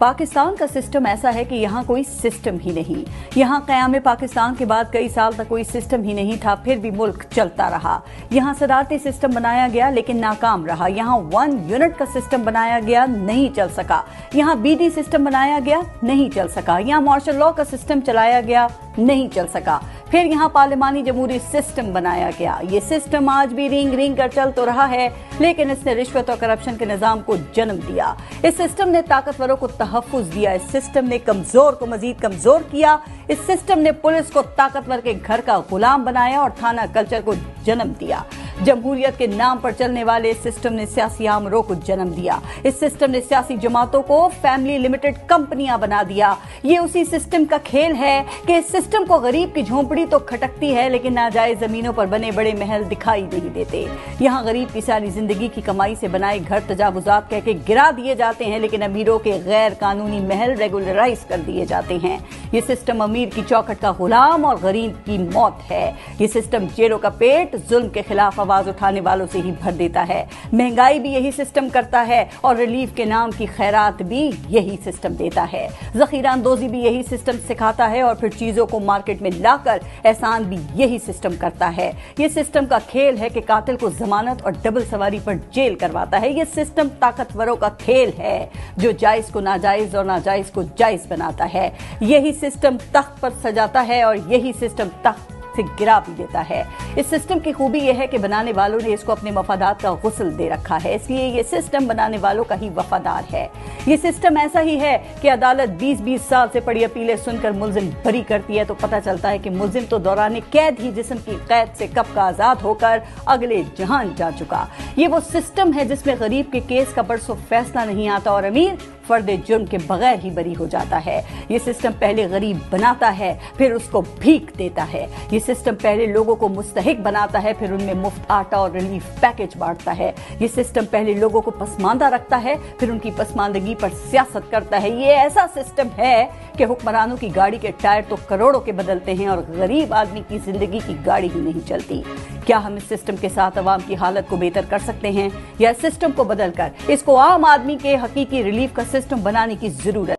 पाकिस्तान का सिस्टम ऐसा है कि यहाँ कोई सिस्टम ही नहीं। यहाँ क़याम पाकिस्तान के बाद कई साल तक कोई सिस्टम ही नहीं था, फिर भी मुल्क चलता रहा। यहाँ सदारती सिस्टम बनाया गया लेकिन नाकाम रहा। यहाँ 1 यूनिट का सिस्टम बनाया गया, नहीं चल सका। यहाँ बीडी सिस्टम बनाया गया, नहीं चल सका। यहाँ मार्शल लॉ का सिस्टम चलाया गया, नहीं चल सका। फिर यहाँ पार्लिमानी जमहूरी सिस्टम बनाया गया। ये सिस्टम आज भी रिंग रिंग कर चल तो रहा है, लेकिन इसने रिश्वत और करप्शन के निजाम को जन्म दिया। इस सिस्टम ने ताकतवरों को तहफ्फुज दिया। इस सिस्टम ने कमजोर को मजीद कमजोर किया। इस सिस्टम ने पुलिस को ताकतवर के घर का गुलाम बनाया और थाना कल्चर को जन्म दिया। जमहूरियत के नाम पर चलने वाले इस सिस्टम ने सियासी आमरों को जन्म दिया। इस सिस्टम ने सियासी जमातों को फैमिली लिमिटेड कंपनियां बना दिया। ये उसी सिस्टम का खेल है कि इस सिस्टम को गरीब की झोंपड़ी तो खटकती है, लेकिन नाजायज जमीनों पर बने बड़े महल दिखाई नहीं देते। यहाँ गरीब की सारी जिंदगी की कमाई से बनाए घर तजावुजात कह के गिरा दिए जाते हैं, लेकिन अमीरों के गैर कानूनी महल रेगुलराइज कर दिए जाते हैं। ये सिस्टम अमीर की चौखट का गुलाम और गरीब की मौत है। ये सिस्टम जेरों का पेट जुल्म के खिलाफ आवाज उठाने वालों से ही भर देता है। महंगाई भी यही सिस्टम करता है और रिलीफ के नाम की खैरात भी यही सिस्टम देता है। ज़ख़ीरा अंदोज़ी भी यही सिस्टम सिखाता है और फिर चीजों को मार्केट में लाकर एहसान भी यही सिस्टम करता है। ये सिस्टम का खेल है कि कातिल को जमानत और डबल सवारी पर जेल करवाता है। ये सिस्टम ताकतवरों का खेल है जो जायज को नाजायज और नाजायज को जायज बनाता है। यही सिस्टम तख्त पर सजाता है और यही सिस्टम तख्त से गिरा भी देता है। इस सिस्टम की खूबी यह है कि बनाने वालों ने इसको अपने मफादात का गुस्ल दे रखा है, इसलिए ये सिस्टम बनाने वालों का ही वफादार है। ये सिस्टम ऐसा ही है कि अदालत 20-20 साल से पड़ी अपीलें सुनकर मुल्जिम बरी करती है तो पता चलता है कि मुल्जिम तो दौरान कैद ही जिस्म की कैद से कब का आजाद होकर अगले जहान जा चुका। ये वो सिस्टम है जिसमें गरीब के केस का बरसों फैसला नहीं आता और अमीर फर्द जुर्म के बगैर ही बरी हो जाता है। ये सिस्टम पहले गरीब बनाता है, फिर उसको भीख देता है। ये सिस्टम पहले लोगों को मुस्तहिक बनाता है, फिर उनमें मुफ्त आटा और रिलीफ पैकेज बांटता है। ये सिस्टम पहले लोगों को पसमानदा रखता है, फिर उनकी पसमानदगी पर सियासत करता है। ये ऐसा सिस्टम है कि हुक्मरानों की गाड़ी के टायर तो करोड़ों के बदलते हैं और गरीब आदमी की जिंदगी की गाड़ी ही नहीं चलती। क्या हम इस सिस्टम के साथ अवाम की हालत को बेहतर कर सकते हैं या सिस्टम को बदलकर इसको आम आदमी के हकीकी रिलीफ का सिस्टम बनाने की जरूरत